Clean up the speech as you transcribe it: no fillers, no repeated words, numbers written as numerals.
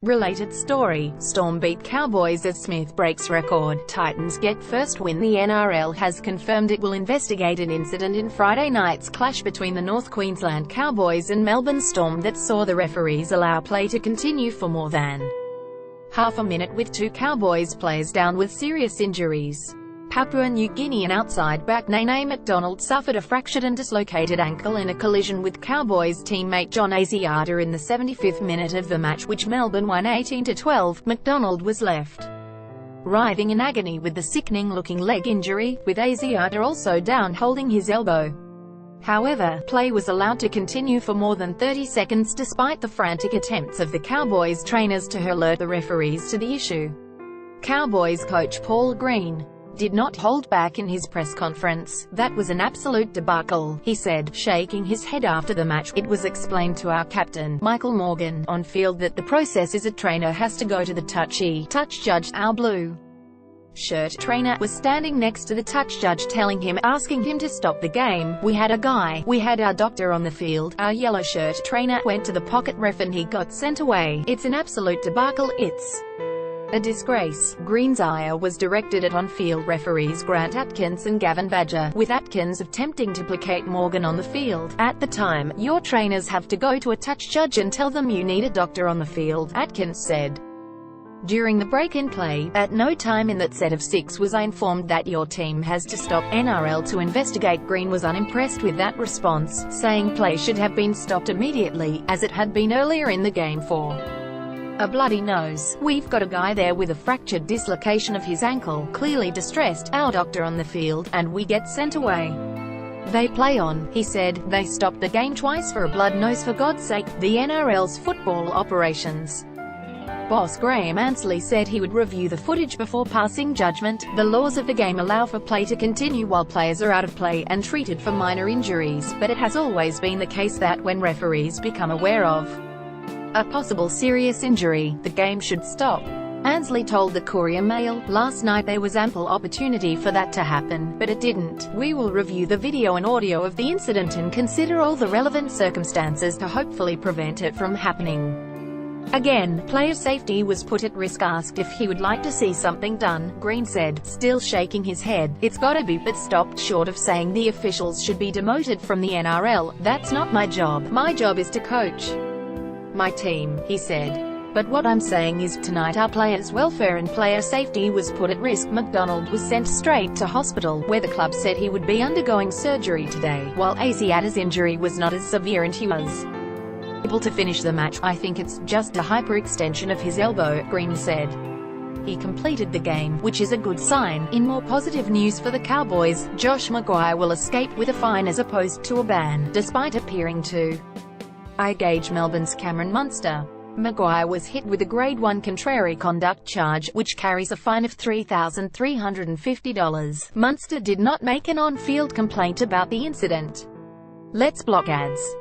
Related story: Storm beat Cowboys as Smith breaks record. Titans get first win. The NRL has confirmed it will investigate an incident in Friday night's clash between the North Queensland Cowboys and Melbourne Storm that saw the referees allow play to continue for more than half a minute, with two Cowboys players down with serious injuries. Papua New Guinean outside back Macdonald suffered a fractured and dislocated ankle in a collision with Cowboys teammate John Asiata in the 75th minute of the match, which Melbourne won 18-12. Macdonald was left writhing in agony with the sickening-looking leg injury, with Asiata also down holding his elbow. However, play was allowed to continue for more than 30 seconds despite the frantic attempts of the Cowboys trainers to alert the referees to the issue. Cowboys coach Paul Green did not hold back in his press conference. "That was an absolute debacle," he said, shaking his head after the match. "It was explained to our captain, Michael Morgan, on field that the process is a trainer has to go to the touch judge. Our blue shirt trainer was standing next to the touch judge telling him, asking him to stop the game. We had our doctor on the field. Our yellow shirt trainer went to the pocket ref and he got sent away. It's an absolute debacle. It's a disgrace." Green's ire was directed at on-field referees Grant Atkins and Gavin Badger, with Atkins attempting to placate Morgan on the field. "At the time, your trainers have to go to a touch judge and tell them you need a doctor on the field," Atkins said. "During the break in play, at no time in that set of 6 was I informed that your team has to stop NRL to investigate." Green was unimpressed with that response, saying play should have been stopped immediately, as it had been earlier in the game for a bloody nose. "We've got a guy there with a fractured dislocation of his ankle, clearly distressed, our doctor on the field, and we get sent away. They play on," he said. "They stopped the game twice for a blood nose, for God's sake." The NRL's football operations boss Graham Ansley said he would review the footage before passing judgment. "The laws of the game allow for play to continue while players are out of play and treated for minor injuries, but it has always been the case that when referees become aware of a possible serious injury, the game should stop," Ansley told the Courier Mail. "Last night there was ample opportunity for that to happen, but it didn't. We will review the video and audio of the incident and consider all the relevant circumstances to hopefully prevent it from happening again." Player safety was put at risk. Asked if he would like to see something done, Green said, still shaking his head, "It's gotta be," but stopped short of saying the officials should be demoted from the NRL. "That's not my job. My job is to coach my team," he said. "But what I'm saying is, tonight our players' welfare and player safety was put at risk." Macdonald was sent straight to hospital, where the club said he would be undergoing surgery today, while Asiata's injury was not as severe and he was able to finish the match. "I think it's just a hyperextension of his elbow," Green said. He completed the game, which is a good sign. In more positive news for the Cowboys, Josh Maguire will escape with a fine as opposed to a ban, despite appearing to gauge Melbourne's Cameron Munster. Maguire was hit with a Grade 1 contrary conduct charge, which carries a fine of $3,350. Munster did not make an on-field complaint about the incident. Let's block ads.